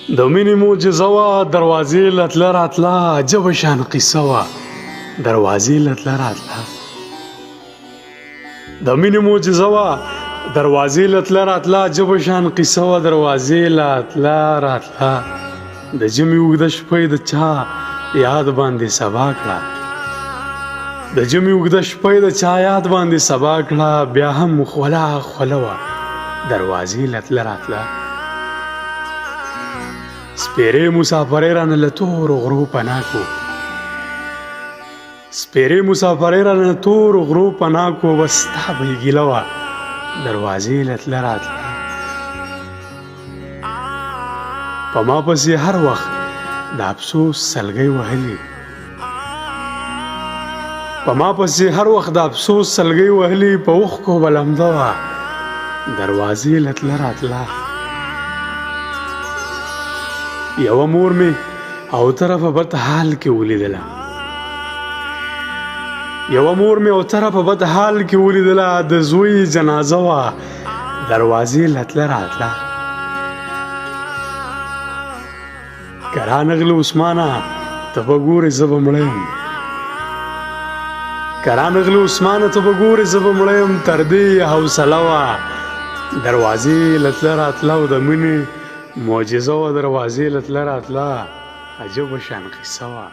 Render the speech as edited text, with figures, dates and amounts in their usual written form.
د مینې معجزه وه دروازې له تله راتله عجبه شان قصه وه دروازې له تله راتله د مینې معجزه وه دروازې له تله راتله عجبه شان قصه وه دروازې له تله راتله د ژمي اوږده شپه د چا یاد باندې سبا کړه د ژمي اوږده شپه د چا یاد باندې سبا کړه بیا هم خوله خوله وه دروازې له تله راتله سپیرې مسافرې رانه له تورو غرو پناه کو سپیرې مسافرې رانه له تورو غرو پناه کو بس ستا به یې ګیله وه دروازې له تله راتله په ما پسې هر وخت د افسوس سلګۍ وهلي په ما پسې هر وخت د افسوس سلګۍ وهلي په اوښکو به لمده وه دروازې له تله راتله یوه مور مې او طرفه بد حال کې ولیدله یوه مور مې او طرفه بد حال کې ولیدله د زوی جنازه وه دروازې له تله راتله که رانغلې عثمانه ته به ګورې زه به مړه یم که رانغلې عثمانه ته به ګورې زه به مړه یم تر دې حوصله وه دروازې له تله راتله او د مینې معجزه وه دروازې له تله راتله عجبه شان قصه وه